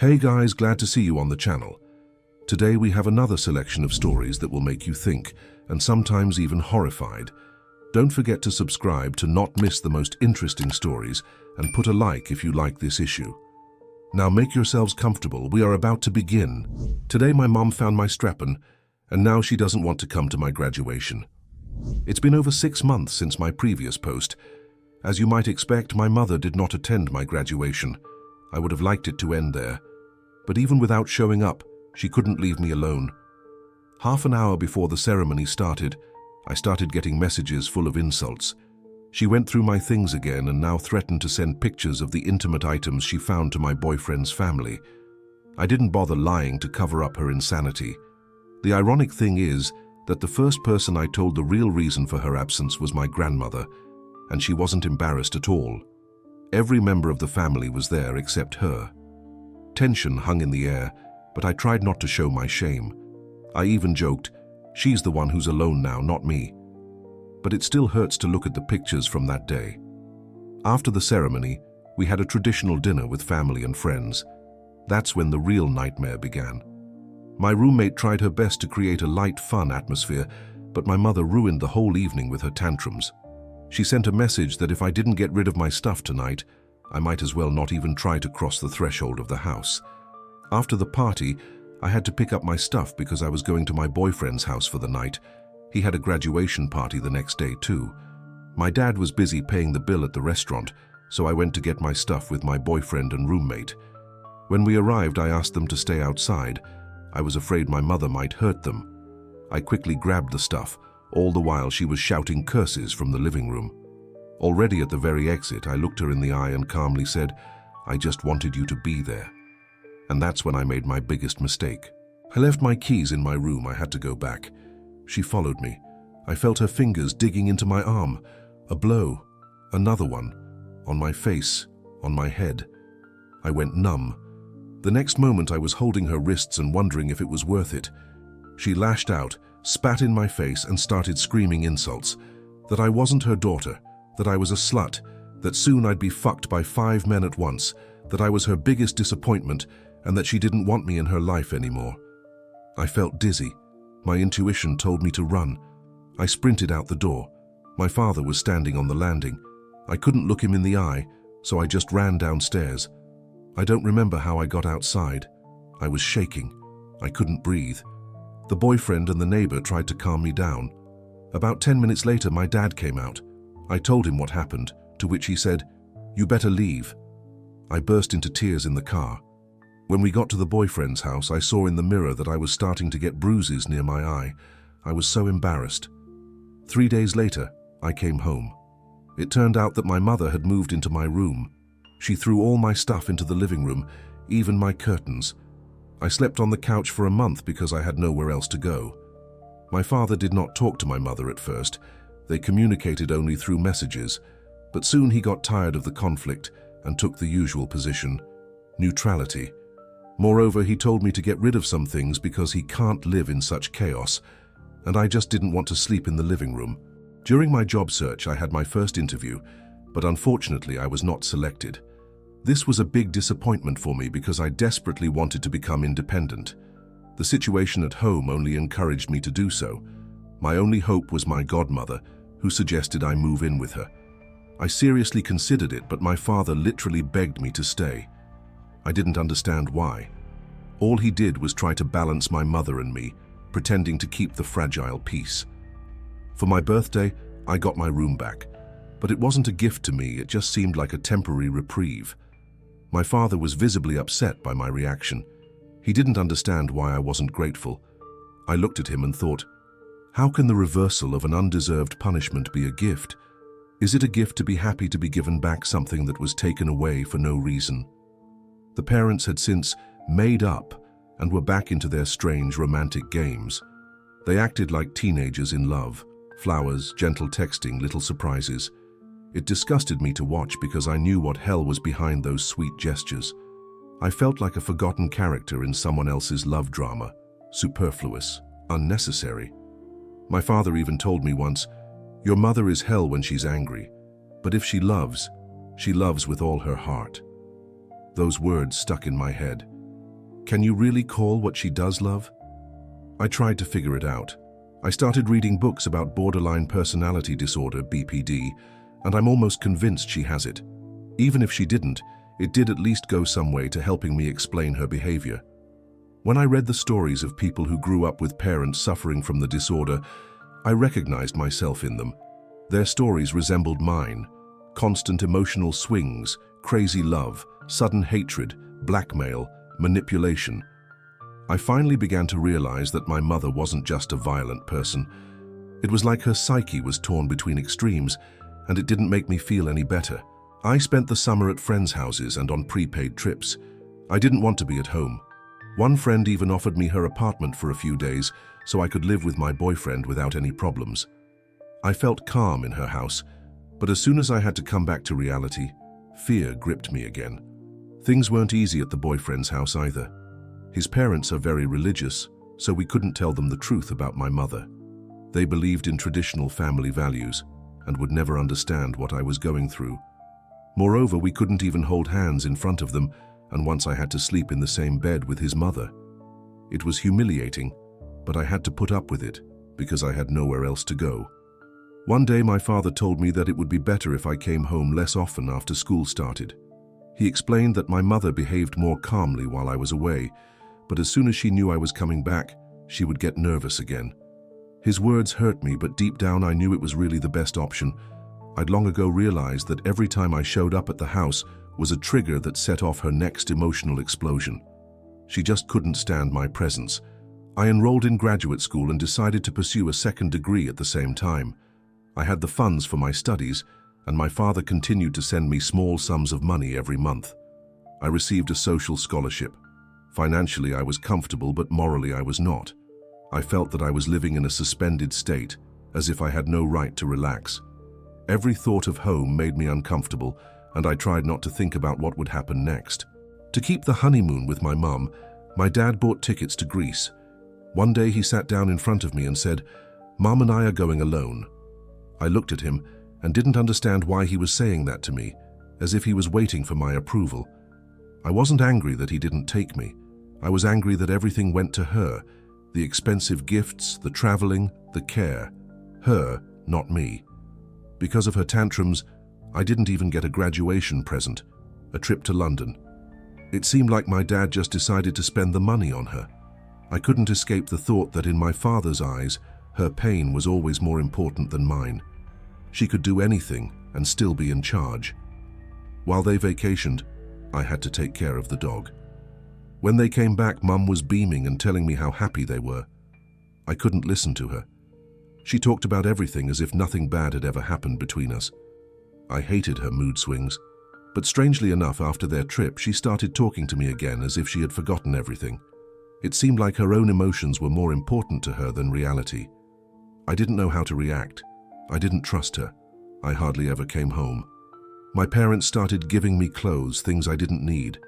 Hey guys, glad to see you on the channel. Today we have another selection of stories that will make you think, and sometimes even horrified. Don't forget to subscribe to not miss the most interesting stories, and put a like if you like this issue. Now make yourselves comfortable, we are about to begin. Today my mom found my strap-on, and now she doesn't want to come to my graduation. It's been over 6 months since my previous post. As you might expect, my mother did not attend my graduation. I would have liked it to end there. But even without showing up, she couldn't leave me alone. Half an hour before the ceremony started, I started getting messages full of insults. She went through my things again and now threatened to send pictures of the intimate items she found to my boyfriend's family. I didn't bother lying to cover up her insanity. The ironic thing is that the first person I told the real reason for her absence was my grandmother, and she wasn't embarrassed at all. Every member of the family was there except her. Tension hung in the air, but I tried not to show my shame. I even joked, "She's the one who's alone now, not me." But it still hurts to look at the pictures from that day. After the ceremony, we had a traditional dinner with family and friends. That's when the real nightmare began. My roommate tried her best to create a light, fun atmosphere, but my mother ruined the whole evening with her tantrums. She sent a message that if I didn't get rid of my stuff tonight, I might as well not even try to cross the threshold of the house. After the party, I had to pick up my stuff because I was going to my boyfriend's house for the night. He had a graduation party the next day too. My dad was busy paying the bill at the restaurant, so I went to get my stuff with my boyfriend and roommate. When we arrived, I asked them to stay outside. I was afraid my mother might hurt them. I quickly grabbed the stuff, all the while she was shouting curses from the living room. Already at the very exit, I looked her in the eye and calmly said, "I just wanted you to be there." And that's when I made my biggest mistake. I left my keys in my room. I had to go back. She followed me. I felt her fingers digging into my arm. A blow, another one, on my face, on my head. I went numb. The next moment I was holding her wrists and wondering if it was worth it. She lashed out, spat in my face and started screaming insults. That I wasn't her daughter, that I was a slut, that soon I'd be fucked by 5 men at once, that I was her biggest disappointment, and that she didn't want me in her life anymore. I felt dizzy. My intuition told me to run. I sprinted out the door. My father was standing on the landing. I couldn't look him in the eye, so I just ran downstairs. I don't remember how I got outside. I was shaking. I couldn't breathe. The boyfriend and the neighbor tried to calm me down. About 10 minutes later, my dad came out. I told him what happened, to which he said, "You better leave." I burst into tears in the car. When we got to the boyfriend's house, I saw in the mirror that I was starting to get bruises near my eye. I was so embarrassed. 3 days later, I came home. It turned out that my mother had moved into my room. She threw all my stuff into the living room, even my curtains. I slept on the couch for a month because I had nowhere else to go. My father did not talk to my mother at first. They communicated only through messages, but soon he got tired of the conflict and took the usual position, neutrality. Moreover, he told me to get rid of some things because he can't live in such chaos, and I just didn't want to sleep in the living room. During my job search, I had my first interview, but unfortunately I was not selected. This was a big disappointment for me because I desperately wanted to become independent. The situation at home only encouraged me to do so. My only hope was my godmother, who suggested I move in with her. I seriously considered it, but my father literally begged me to stay. I didn't understand why. All he did was try to balance my mother and me, pretending to keep the fragile peace. For my birthday, I got my room back, but it wasn't a gift to me, it just seemed like a temporary reprieve. My father was visibly upset by my reaction. He didn't understand why I wasn't grateful. I looked at him and thought, how can the reversal of an undeserved punishment be a gift? Is it a gift to be happy to be given back something that was taken away for no reason? The parents had since made up and were back into their strange romantic games. They acted like teenagers in love, flowers, gentle texting, little surprises. It disgusted me to watch because I knew what hell was behind those sweet gestures. I felt like a forgotten character in someone else's love drama, superfluous, unnecessary. My father even told me once, "Your mother is hell when she's angry, but if she loves with all her heart." Those words stuck in my head. Can you really call what she does love? I tried to figure it out. I started reading books about borderline personality disorder, BPD, and I'm almost convinced she has it. Even if she didn't, it did at least go some way to helping me explain her behavior. When I read the stories of people who grew up with parents suffering from the disorder, I recognized myself in them. Their stories resembled mine. Constant emotional swings, crazy love, sudden hatred, blackmail, manipulation. I finally began to realize that my mother wasn't just a violent person. It was like her psyche was torn between extremes, and it didn't make me feel any better. I spent the summer at friends' houses and on prepaid trips. I didn't want to be at home. One friend even offered me her apartment for a few days so I could live with my boyfriend without any problems. I felt calm in her house, but as soon as I had to come back to reality, fear gripped me again. Things weren't easy at the boyfriend's house either. His parents are very religious, so we couldn't tell them the truth about my mother. They believed in traditional family values and would never understand what I was going through. Moreover, we couldn't even hold hands in front of them, and once I had to sleep in the same bed with his mother. It was humiliating, but I had to put up with it because I had nowhere else to go. One day my father told me that it would be better if I came home less often after school started. He explained that my mother behaved more calmly while I was away, but as soon as she knew I was coming back, she would get nervous again. His words hurt me, but deep down I knew it was really the best option. I'd long ago realized that every time I showed up at the house was a trigger that set off her next emotional explosion. She just couldn't stand my presence. I enrolled in graduate school and decided to pursue a second degree at the same time. I had the funds for my studies, and my father continued to send me small sums of money every month. I received a social scholarship. Financially, I was comfortable, but morally I was not. I felt that I was living in a suspended state, as if I had no right to relax. Every thought of home made me uncomfortable, and I tried not to think about what would happen next. To keep the honeymoon with my mum, my dad bought tickets to Greece. One day he sat down in front of me and said, "Mum and I are going alone." I looked at him and didn't understand why he was saying that to me, as if he was waiting for my approval. I wasn't angry that he didn't take me. I was angry that everything went to her, the expensive gifts, the traveling, the care. Her, not me. Because of her tantrums, I didn't even get a graduation present, a trip to London. It seemed like my dad just decided to spend the money on her. I couldn't escape the thought that in my father's eyes, her pain was always more important than mine. She could do anything and still be in charge. While they vacationed, I had to take care of the dog. When they came back, Mum was beaming and telling me how happy they were. I couldn't listen to her. She talked about everything as if nothing bad had ever happened between us. I hated her mood swings, but strangely enough, after their trip, she started talking to me again as if she had forgotten everything. It seemed like her own emotions were more important to her than reality. I didn't know how to react. I didn't trust her. I hardly ever came home. My parents started giving me clothes, things I didn't need.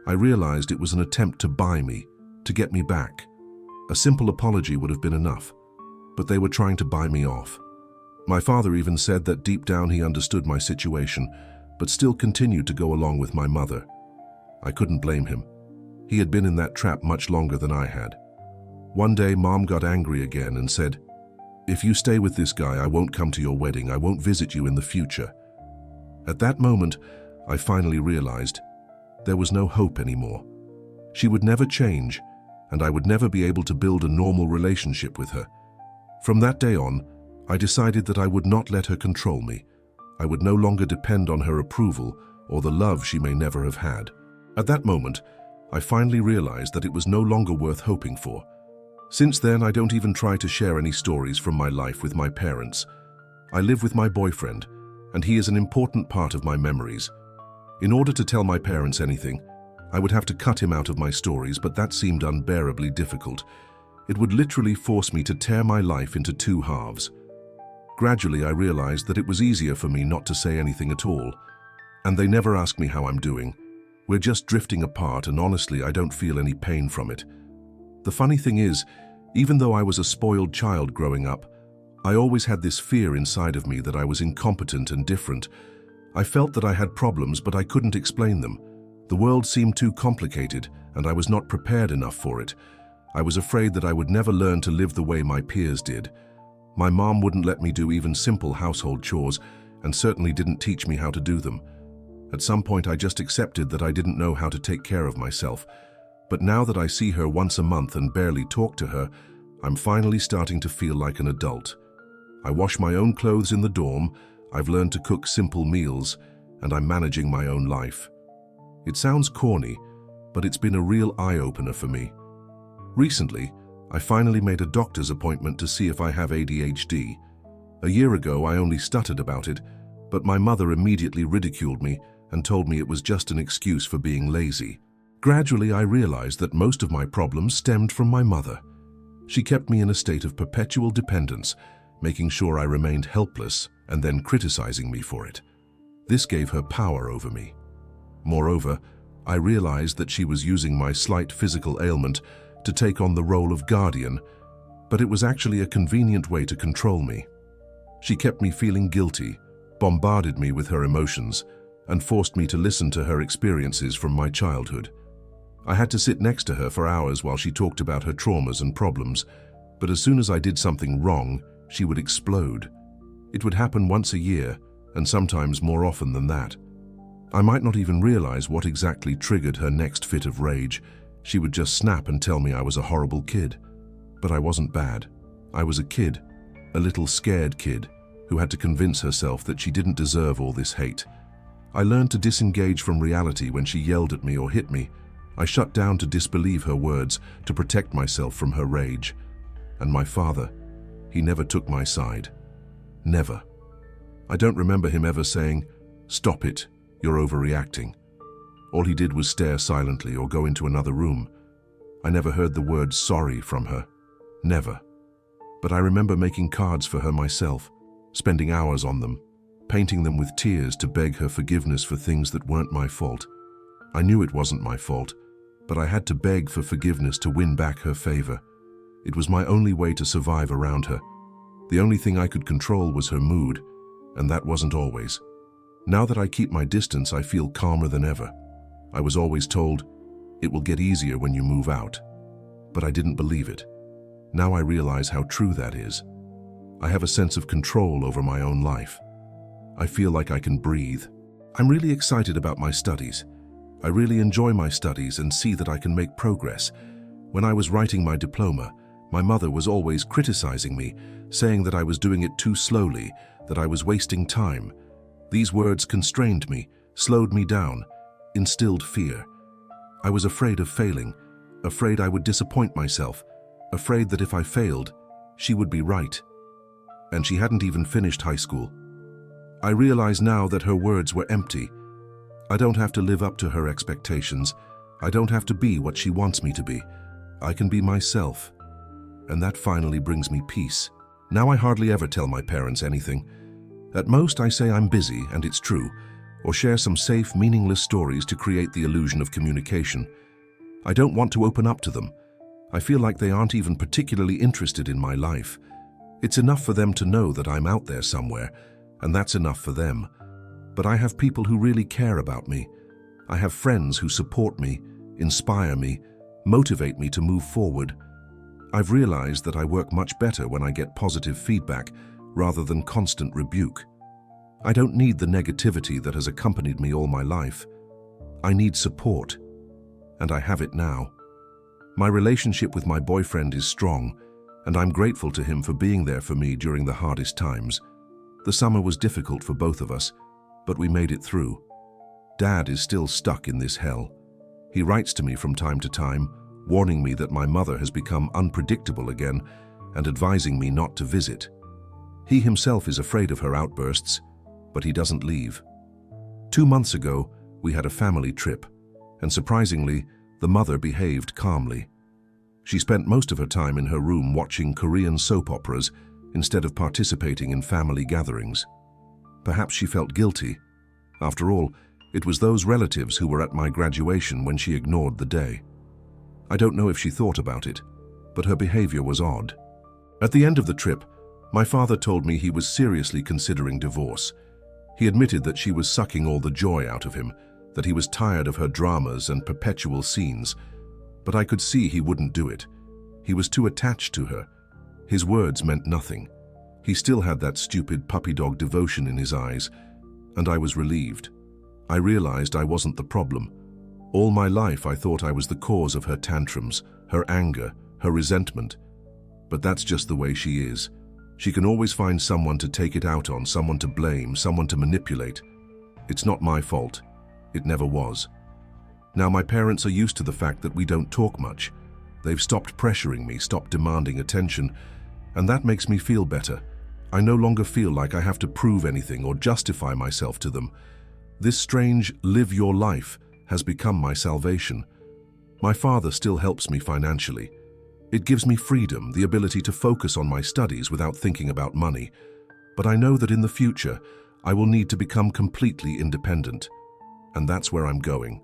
I realized it was an attempt to buy me, to get me back. A simple apology would have been enough, but they were trying to buy me off. My father even said that deep down he understood my situation, but still continued to go along with my mother. I couldn't blame him. He had been in that trap much longer than I had. One day, Mom got angry again and said, "If you stay with this guy, I won't come to your wedding. I won't visit you in the future." At that moment, I finally realized there was no hope anymore. She would never change, and I would never be able to build a normal relationship with her. From that day on, I decided that I would not let her control me. I would no longer depend on her approval or the love she may never have had. At that moment, I finally realized that it was no longer worth hoping for. Since then, I don't even try to share any stories from my life with my parents. I live with my boyfriend, and he is an important part of my memories. In order to tell my parents anything, I would have to cut him out of my stories, but that seemed unbearably difficult. It would literally force me to tear my life into two halves. Gradually, I realized that it was easier for me not to say anything at all. And they never ask me how I'm doing. We're just drifting apart, and honestly, I don't feel any pain from it. The funny thing is, even though I was a spoiled child growing up, I always had this fear inside of me that I was incompetent and different. I felt that I had problems, but I couldn't explain them. The world seemed too complicated, and I was not prepared enough for it. I was afraid that I would never learn to live the way my peers did. My mom wouldn't let me do even simple household chores, and certainly didn't teach me how to do them. At some point, I just accepted that I didn't know how to take care of myself. But now that I see her once a month and barely talk to her, I'm finally starting to feel like an adult. I wash my own clothes in the dorm, I've learned to cook simple meals, and I'm managing my own life. It sounds corny, but it's been a real eye-opener for me. Recently, I finally made a doctor's appointment to see if I have ADHD. A year ago, I only stuttered about it, but my mother immediately ridiculed me and told me it was just an excuse for being lazy. Gradually, I realized that most of my problems stemmed from my mother. She kept me in a state of perpetual dependence, making sure I remained helpless and then criticizing me for it. This gave her power over me. Moreover, I realized that she was using my slight physical ailment to take on the role of guardian, but it was actually a convenient way to control me. She kept me feeling guilty, bombarded me with her emotions, and forced me to listen to her experiences from my childhood. I had to sit next to her for hours while she talked about her traumas and problems, but as soon as I did something wrong, she would explode. It would happen once a year, and sometimes more often than that. I might not even realize what exactly triggered her next fit of rage. She would just snap and tell me I was a horrible kid. But I wasn't bad. I was a kid, a little scared kid, who had to convince herself that she didn't deserve all this hate. I learned to disengage from reality when she yelled at me or hit me. I shut down to disbelieve her words, to protect myself from her rage. And my father, he never took my side. Never. I don't remember him ever saying, "Stop it, you're overreacting." All he did was stare silently or go into another room. I never heard the word sorry from her. Never. But I remember making cards for her myself, spending hours on them, painting them with tears to beg her forgiveness for things that weren't my fault. I knew it wasn't my fault, but I had to beg for forgiveness to win back her favor. It was my only way to survive around her. The only thing I could control was her mood, and that wasn't always. Now that I keep my distance, I feel calmer than ever. I was always told, "It will get easier when you move out." But I didn't believe it. Now I realize how true that is. I have a sense of control over my own life. I feel like I can breathe. I'm really excited about my studies. I really enjoy my studies and see that I can make progress. When I was writing my diploma, my mother was always criticizing me, saying that I was doing it too slowly, that I was wasting time. These words constrained me, slowed me down, instilled fear. I was afraid of failing, afraid I would disappoint myself, afraid that if I failed, she would be right. And she hadn't even finished high school. I realize now that her words were empty. I don't have to live up to her expectations. I don't have to be what she wants me to be. I can be myself. And that finally brings me peace. Now I hardly ever tell my parents anything. At most, I say I'm busy, and it's true, or share some safe, meaningless stories to create the illusion of communication. I don't want to open up to them. I feel like they aren't even particularly interested in my life. It's enough for them to know that I'm out there somewhere, and that's enough for them. But I have people who really care about me. I have friends who support me, inspire me, motivate me to move forward. I've realized that I work much better when I get positive feedback rather than constant rebuke. I don't need the negativity that has accompanied me all my life. I need support, and I have it now. My relationship with my boyfriend is strong, and I'm grateful to him for being there for me during the hardest times. The summer was difficult for both of us, but we made it through. Dad is still stuck in this hell. He writes to me from time to time, warning me that my mother has become unpredictable again and advising me not to visit. He himself is afraid of her outbursts, but he doesn't leave. 2 months ago, we had a family trip, and surprisingly, the mother behaved calmly. She spent most of her time in her room watching Korean soap operas instead of participating in family gatherings. Perhaps she felt guilty. After all, it was those relatives who were at my graduation when she ignored the day. I don't know if she thought about it, but her behavior was odd. At the end of the trip, my father told me he was seriously considering divorce. He admitted that she was sucking all the joy out of him, that he was tired of her dramas and perpetual scenes, but I could see he wouldn't do it. He was too attached to her. His words meant nothing. He still had that stupid puppy dog devotion in his eyes, and I was relieved. I realized I wasn't the problem. All my life I thought I was the cause of her tantrums, her anger, her resentment. But that's just the way she is. She can always find someone to take it out on, someone to blame, someone to manipulate. It's not my fault. It never was. Now my parents are used to the fact that we don't talk much. They've stopped pressuring me, stopped demanding attention, and that makes me feel better. I no longer feel like I have to prove anything or justify myself to them. This strange live your life has become my salvation. My father still helps me financially. It gives me freedom, the ability to focus on my studies without thinking about money. But I know that in the future, I will need to become completely independent. And that's where I'm going.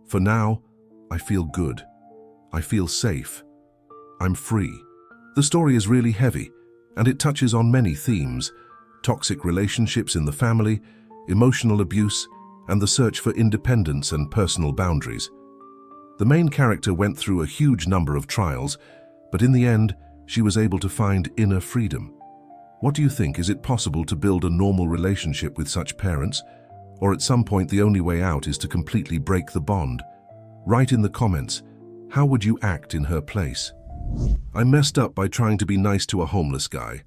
For now, I feel good. I feel safe. I'm free. The story is really heavy, and it touches on many themes: toxic relationships in the family, emotional abuse, and the search for independence and personal boundaries. The main character went through a huge number of trials, but in the end, she was able to find inner freedom. What do you think? Is it possible to build a normal relationship with such parents? Or at some point the only way out is to completely break the bond? Write in the comments, how would you act in her place? I messed up by trying to be nice to a homeless guy.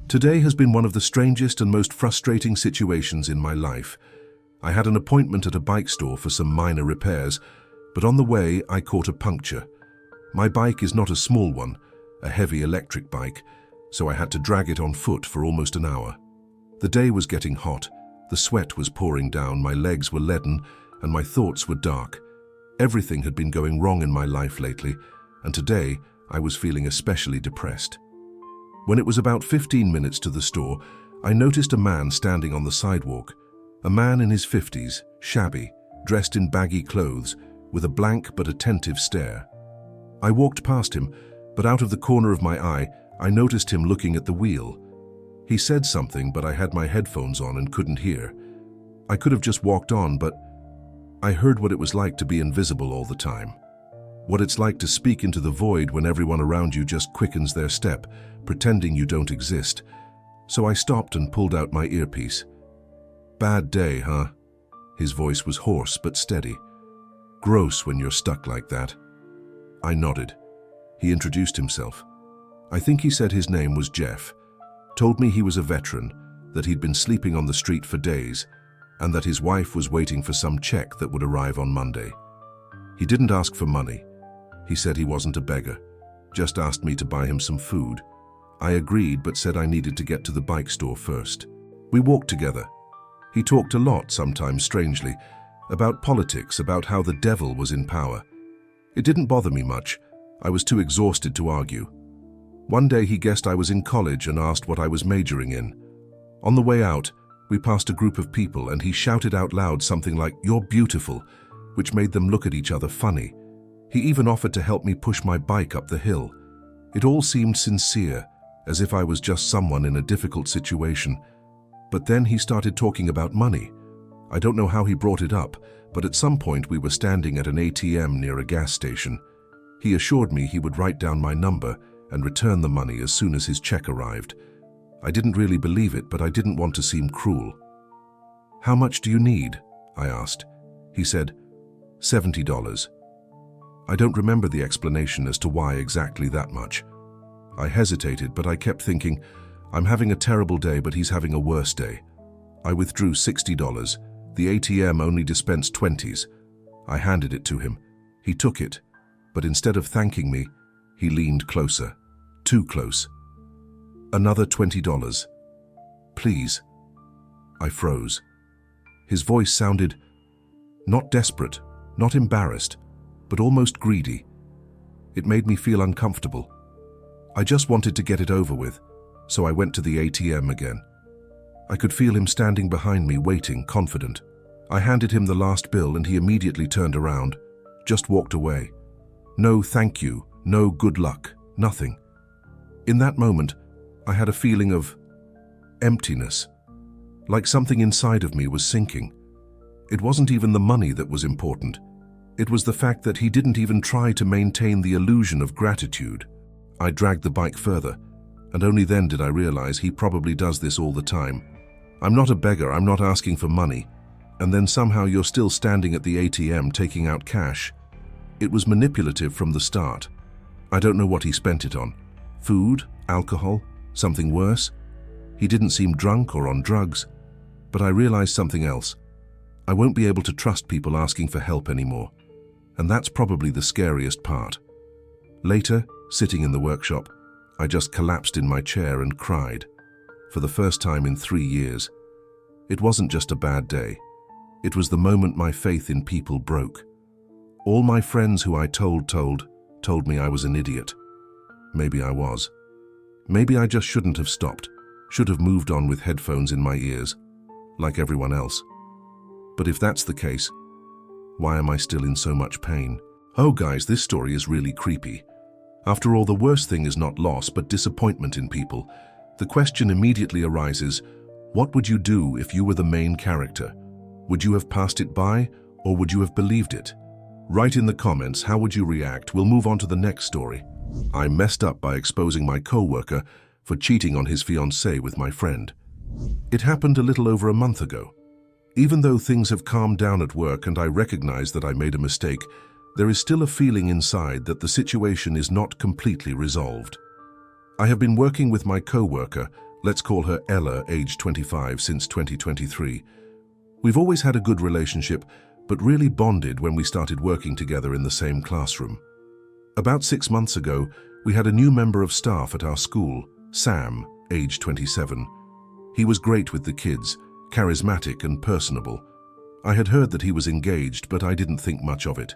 Today has been one of the strangest and most frustrating situations in my life. I had an appointment at a bike store for some minor repairs, but on the way I caught a puncture. My bike is not a small one, a heavy electric bike, so I had to drag it on foot for almost an hour. The day was getting hot, the sweat was pouring down, my legs were leaden, and my thoughts were dark. Everything had been going wrong in my life lately, and today I was feeling especially depressed. When it was about 15 minutes to the store, I noticed a man standing on the sidewalk. A man in his 50s, shabby, dressed in baggy clothes, with a blank but attentive stare. I walked past him, but out of the corner of my eye, I noticed him looking at the wheel. He said something, but I had my headphones on and couldn't hear. I could have just walked on, but I heard what it was like to be invisible all the time. What it's like to speak into the void when everyone around you just quickens their step, pretending you don't exist. So I stopped and pulled out my earpiece. Bad day, huh? His voice was hoarse but steady. Gross when you're stuck like that. I nodded. He introduced himself. I think he said his name was Jeff. Told me he was a veteran, that he'd been sleeping on the street for days, and that his wife was waiting for some check that would arrive on Monday. He didn't ask for money. He said he wasn't a beggar, just asked me to buy him some food. I agreed, but said I needed to get to the bike store first. We walked together. He talked a lot, sometimes strangely, about politics, about how the devil was in power. It didn't bother me much. I was too exhausted to argue. One day he guessed I was in college and asked what I was majoring in. On the way out, we passed a group of people and he shouted out loud something like, "You're beautiful," which made them look at each other funny. He even offered to help me push my bike up the hill. It all seemed sincere, as if I was just someone in a difficult situation. But then he started talking about money. I don't know how he brought it up, but at some point we were standing at an ATM near a gas station. He assured me he would write down my number and return the money as soon as his check arrived. I didn't really believe it, but I didn't want to seem cruel. "How much do you need?" I asked. He said, $70. I don't remember the explanation as to why exactly that much. I hesitated, but I kept thinking, I'm having a terrible day, but he's having a worse day. I withdrew $60. The ATM only dispensed 20s. I handed it to him. He took it, but instead of thanking me, he leaned closer. Too close. "Another $20. Please." I froze. His voice sounded not desperate, not embarrassed, but almost greedy. It made me feel uncomfortable. I just wanted to get it over with, so I went to the ATM again. I could feel him standing behind me, waiting, confident. I handed him the last bill and he immediately turned around, just walked away. No thank you, no good luck, nothing. In that moment, I had a feeling of emptiness, like something inside of me was sinking. It wasn't even the money that was important. It was the fact that he didn't even try to maintain the illusion of gratitude. I dragged the bike further, and only then did I realize he probably does this all the time. I'm not a beggar, I'm not asking for money. And then somehow you're still standing at the ATM taking out cash. It was manipulative from the start. I don't know what he spent it on. Food? Alcohol? Something worse? He didn't seem drunk or on drugs. But I realized something else. I won't be able to trust people asking for help anymore. And that's probably the scariest part. Later, sitting in the workshop, I just collapsed in my chair and cried. For the first time in 3 years. It wasn't just a bad day. It was the moment my faith in people broke. All my friends who I told me I was an idiot. Maybe I was. Maybe I just shouldn't have stopped, should have moved on with headphones in my ears, like everyone else. But if that's the case, why am I still in so much pain? Oh guys, this story is really creepy. After all, the worst thing is not loss, but disappointment in people. The question immediately arises, what would you do if you were the main character? Would you have passed it by, or would you have believed it? Write in the comments, how would you react? We'll move on to the next story. I messed up by exposing my co-worker for cheating on his fiancée with my friend. It happened a little over a month ago. Even though things have calmed down at work and I recognize that I made a mistake, there is still a feeling inside that the situation is not completely resolved. I have been working with my co-worker, let's call her Ella, age 25, since 2023. We've always had a good relationship, but really bonded when we started working together in the same classroom. About 6 months ago, we had a new member of staff at our school, Sam, age 27. He was great with the kids, charismatic and personable. I had heard that he was engaged, but I didn't think much of it.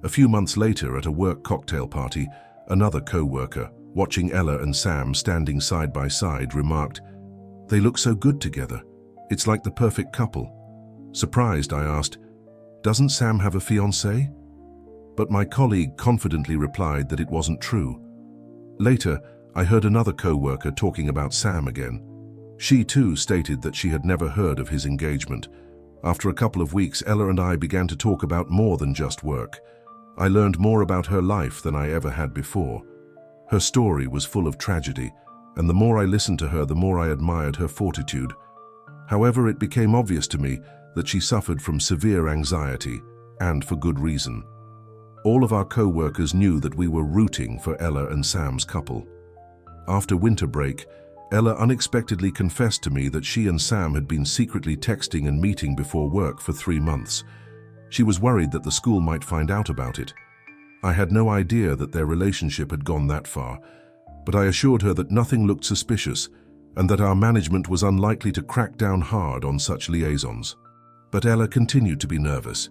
A few months later, at a work cocktail party, another co-worker, watching Ella and Sam standing side by side, remarked, "They look so good together. It's like the perfect couple." Surprised, I asked, "Doesn't Sam have a fiancée?" But my colleague confidently replied that it wasn't true. Later, I heard another co-worker talking about Sam again. She too stated that she had never heard of his engagement. After a couple of weeks, Ella and I began to talk about more than just work. I learned more about her life than I ever had before. Her story was full of tragedy, and the more I listened to her, the more I admired her fortitude. However, it became obvious to me that she suffered from severe anxiety, and for good reason. All of our co-workers knew that we were rooting for Ella and Sam's couple. After winter break, Ella unexpectedly confessed to me that she and Sam had been secretly texting and meeting before work for 3 months. She was worried that the school might find out about it. I had no idea that their relationship had gone that far, but I assured her that nothing looked suspicious and that our management was unlikely to crack down hard on such liaisons. But Ella continued to be nervous.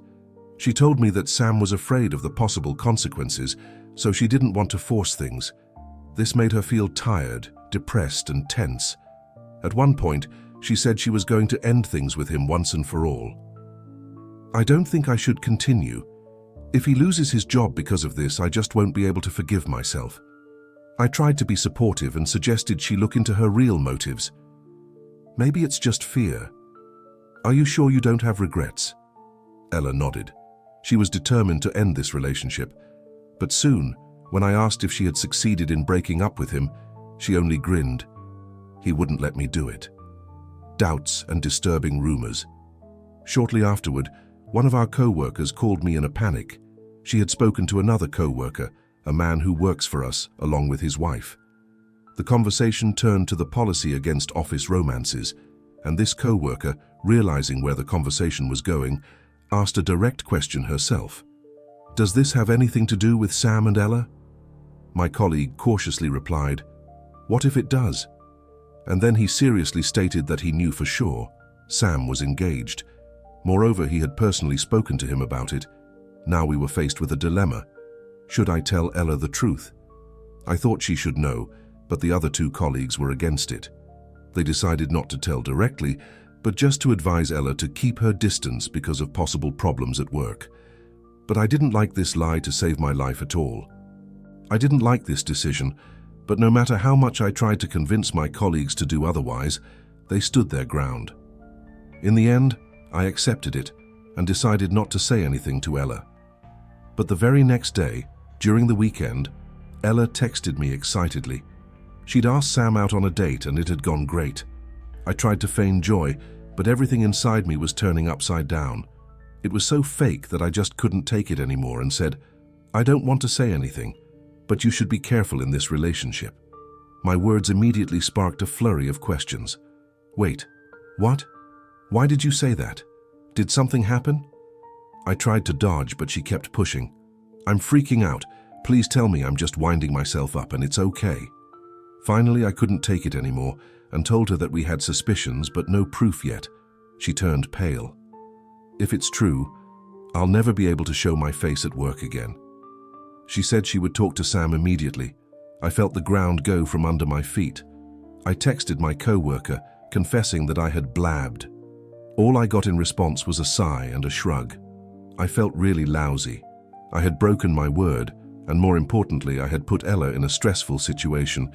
She told me that Sam was afraid of the possible consequences, so she didn't want to force things. This made her feel tired, depressed, and tense. At one point, she said she was going to end things with him once and for all. I don't think I should continue. If he loses his job because of this, I just won't be able to forgive myself. I tried to be supportive and suggested she look into her real motives. Maybe it's just fear. Are you sure you don't have regrets? Ella nodded. She was determined to end this relationship. But soon, when I asked if she had succeeded in breaking up with him, she only grinned. He wouldn't let me do it. Doubts and disturbing rumors. Shortly afterward, one of our co-workers called me in a panic. She had spoken to another co-worker, a man who works for us, along with his wife. The conversation turned to the policy against office romances, and this co-worker, realizing where the conversation was going, asked a direct question herself. "Does this have anything to do with Sam and Ella?" My colleague cautiously replied, "What if it does?" And then he seriously stated that he knew for sure Sam was engaged. Moreover, he had personally spoken to him about it. Now we were faced with a dilemma. Should I tell Ella the truth? I thought she should know, but the other 2 colleagues were against it. They decided not to tell directly, but just to advise Ella to keep her distance because of possible problems at work. But I didn't like this lie to save my life at all. I didn't like this decision, but no matter how much I tried to convince my colleagues to do otherwise, they stood their ground. In the end, I accepted it, and decided not to say anything to Ella. But the very next day, during the weekend, Ella texted me excitedly. She'd asked Sam out on a date and it had gone great. I tried to feign joy, but everything inside me was turning upside down. It was so fake that I just couldn't take it anymore and said, "I don't want to say anything, but you should be careful in this relationship." My words immediately sparked a flurry of questions. "Wait, what? Why did you say that? Did something happen?" I tried to dodge, but she kept pushing. "I'm freaking out. Please tell me I'm just winding myself up and it's okay." Finally, I couldn't take it anymore and told her that we had suspicions but no proof yet. She turned pale. "If it's true, I'll never be able to show my face at work again." She said she would talk to Sam immediately. I felt the ground go from under my feet. I texted my co-worker, confessing that I had blabbed. All I got in response was a sigh and a shrug. I felt really lousy. I had broken my word, and more importantly, I had put Ella in a stressful situation,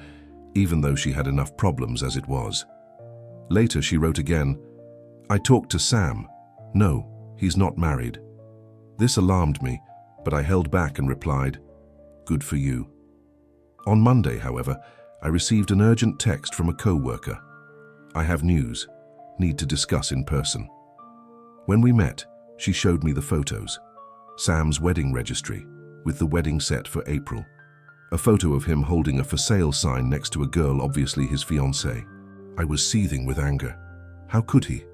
even though she had enough problems as it was. Later, she wrote again, "I talked to Sam. No, he's not married." This alarmed me, but I held back and replied, "Good for you." On Monday, however, I received an urgent text from a co-worker. "I have news. Need to discuss in person." When we met, she showed me the photos. Sam's wedding registry, with the wedding set for April. A photo of him holding a for sale sign next to a girl, obviously his fiancée. I was seething with anger. How could he?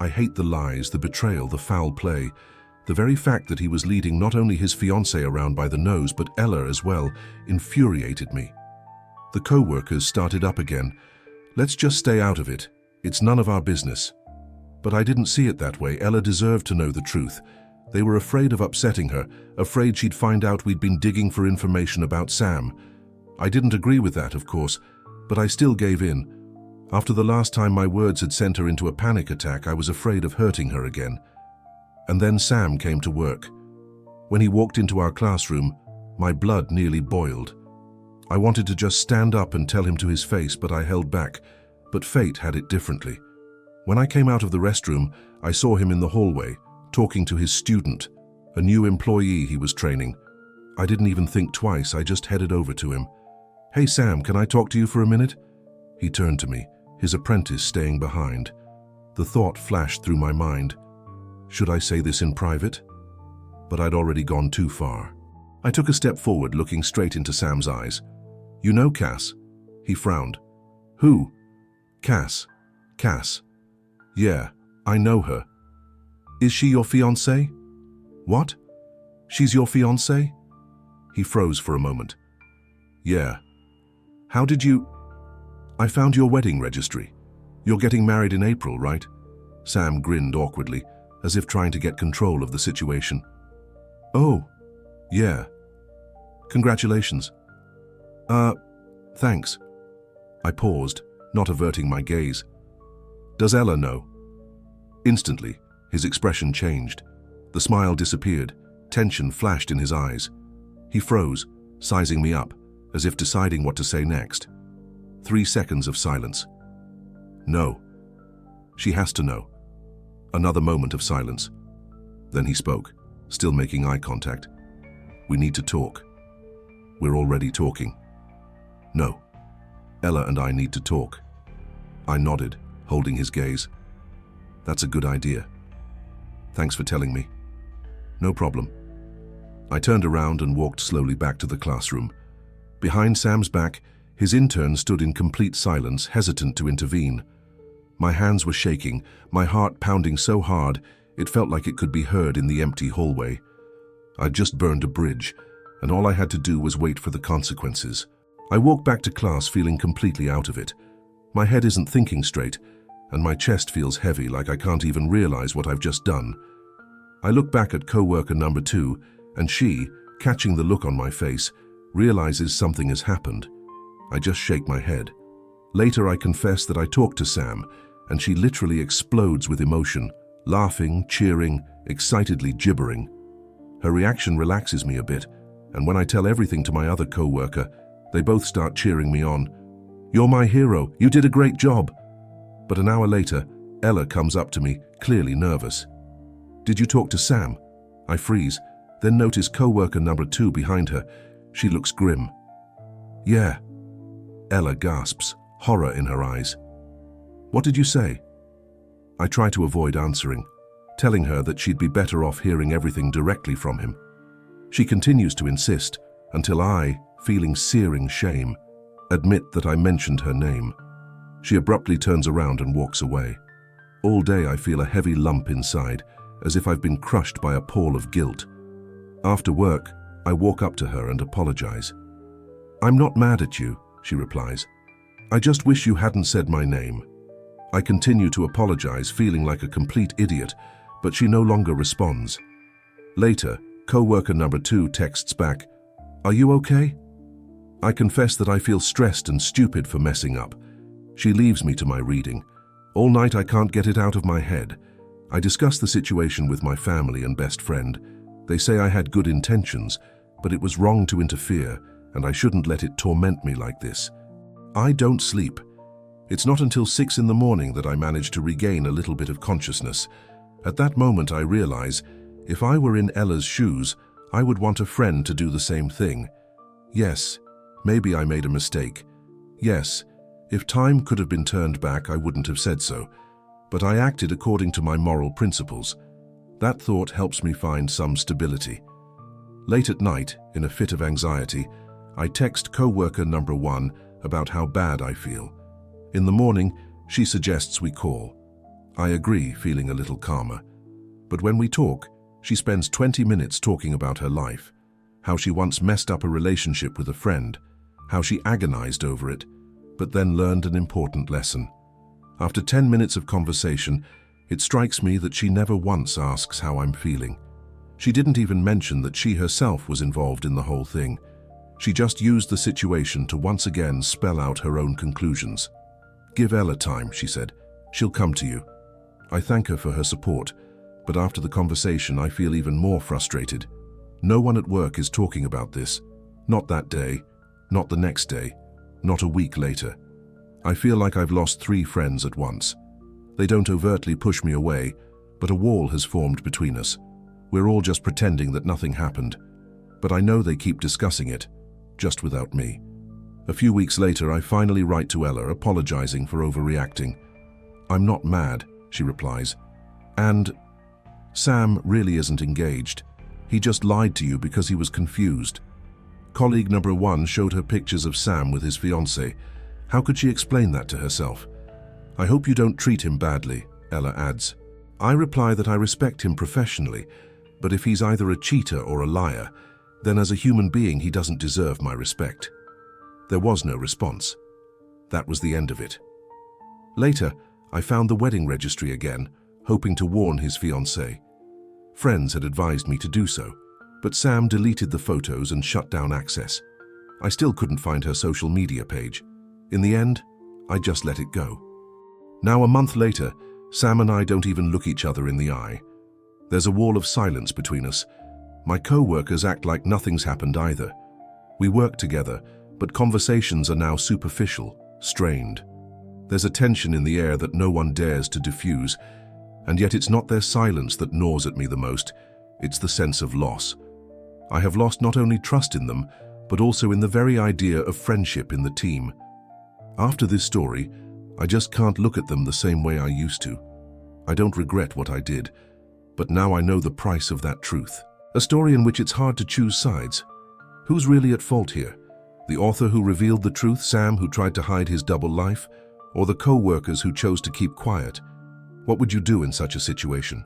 I hate the lies, the betrayal, the foul play. The very fact that he was leading not only his fiancée around by the nose, but Ella as well, infuriated me. The co-workers started up again. "Let's just stay out of it. It's none of our business." But I didn't see it that way. Ella deserved to know the truth. They were afraid of upsetting her, afraid she'd find out we'd been digging for information about Sam. I didn't agree with that, of course, but I still gave in. After the last time my words had sent her into a panic attack, I was afraid of hurting her again. And then Sam came to work. When he walked into our classroom, my blood nearly boiled. I wanted to just stand up and tell him to his face, but I held back. But fate had it differently. When I came out of the restroom, I saw him in the hallway, talking to his student, a new employee he was training. I didn't even think twice, I just headed over to him. "Hey Sam, can I talk to you for a minute?" He turned to me, his apprentice staying behind. The thought flashed through my mind. Should I say this in private? But I'd already gone too far. I took a step forward, looking straight into Sam's eyes. "You know Cass?" He frowned. "Who?" "Cass. Cass." "Yeah, I know her." "Is she your fiancée?" "What? She's your fiancée?" He froze for a moment. "Yeah." "How did you—" "I found your wedding registry. You're getting married in April, right?" Sam grinned awkwardly, as if trying to get control of the situation. "Oh, yeah. Congratulations." Thanks." I paused, not averting my gaze. "Does Ella know?" Instantly, his expression changed. The smile disappeared. Tension flashed in his eyes. He froze, sizing me up, as if deciding what to say next. 3 seconds of silence. "No. She has to know." Another moment of silence. Then he spoke, still making eye contact. "We need to talk." "We're already talking." "No. Ella and I need to talk." I nodded, holding his gaze. "That's a good idea. Thanks for telling me." "No problem." I turned around and walked slowly back to the classroom. Behind Sam's back, his intern stood in complete silence, hesitant to intervene. My hands were shaking, my heart pounding so hard it felt like it could be heard in the empty hallway. I'd just burned a bridge, and all I had to do was wait for the consequences. I walked back to class feeling completely out of it. My head isn't thinking straight, and my chest feels heavy, like I can't even realize what I've just done. I look back at co-worker number 2, and she, catching the look on my face, realizes something has happened. I just shake my head. Later, I confess that I talked to Sam, and she literally explodes with emotion, laughing, cheering, excitedly gibbering. Her reaction relaxes me a bit, and when I tell everything to my other co-worker, they both start cheering me on. "You're my hero, you did a great job." But an hour later, Ella comes up to me, clearly nervous. Did you talk to Sam? I freeze, then notice co-worker number 2 behind her. She looks grim. Yeah. Ella gasps, horror in her eyes. What did you say? I try to avoid answering, telling her that she'd be better off hearing everything directly from him. She continues to insist until I, feeling searing shame, admit that I mentioned her name. She abruptly turns around and walks away. All day I feel a heavy lump inside, as if I've been crushed by a pall of guilt. After work, I walk up to her and apologize. I'm not mad at you, she replies. I just wish you hadn't said my name. I continue to apologize, feeling like a complete idiot, but she no longer responds. Later, co-worker number 2 texts back, "Are you okay?" I confess that I feel stressed and stupid for messing up. She leaves me to my reading. All night I can't get it out of my head. I discuss the situation with my family and best friend. They say I had good intentions, but it was wrong to interfere, and I shouldn't let it torment me like this. I don't sleep. It's not until 6 in the morning that I manage to regain a little bit of consciousness. At that moment I realize, if I were in Ella's shoes, I would want a friend to do the same thing. Yes, maybe I made a mistake. Yes, if time could have been turned back, I wouldn't have said so. But I acted according to my moral principles. That thought helps me find some stability. Late at night, in a fit of anxiety, I text co-worker number 1 about how bad I feel. In the morning, she suggests we call. I agree, feeling a little calmer. But when we talk, she spends 20 minutes talking about her life, how she once messed up a relationship with a friend, how she agonized over it, but then learned an important lesson. After 10 minutes of conversation, it strikes me that she never once asks how I'm feeling. She didn't even mention that she herself was involved in the whole thing. She just used the situation to once again spell out her own conclusions. "Give Ella time," she said. "She'll come to you." I thank her for her support, but after the conversation I feel even more frustrated. No one at work is talking about this. Not that day, not the next day, not a week later. I feel like I've lost 3 friends at once. They don't overtly push me away, but a wall has formed between us. We're all just pretending that nothing happened. But I know they keep discussing it, just without me. A few weeks later, I finally write to Ella, apologizing for overreacting. "I'm not mad," she replies. "And Sam really isn't engaged. He just lied to you because he was confused." Colleague number 1 showed her pictures of Sam with his fiancée. How could she explain that to herself? "I hope you don't treat him badly," Ella adds. I reply that I respect him professionally, but if he's either a cheater or a liar, then as a human being he doesn't deserve my respect. There was no response. That was the end of it. Later, I found the wedding registry again, hoping to warn his fiancée. Friends had advised me to do so, but Sam deleted the photos and shut down access. I still couldn't find her social media page. In the end, I just let it go. Now a month later, Sam and I don't even look each other in the eye. There's a wall of silence between us. My co-workers act like nothing's happened either. We work together, but conversations are now superficial, strained. There's a tension in the air that no one dares to diffuse, and yet it's not their silence that gnaws at me the most, it's the sense of loss. I have lost not only trust in them, but also in the very idea of friendship in the team. After this story, I just can't look at them the same way I used to. I don't regret what I did, but now I know the price of that truth. A story in which it's hard to choose sides. Who's really at fault here? The author who revealed the truth, Sam who tried to hide his double life, or the co-workers who chose to keep quiet? What would you do in such a situation?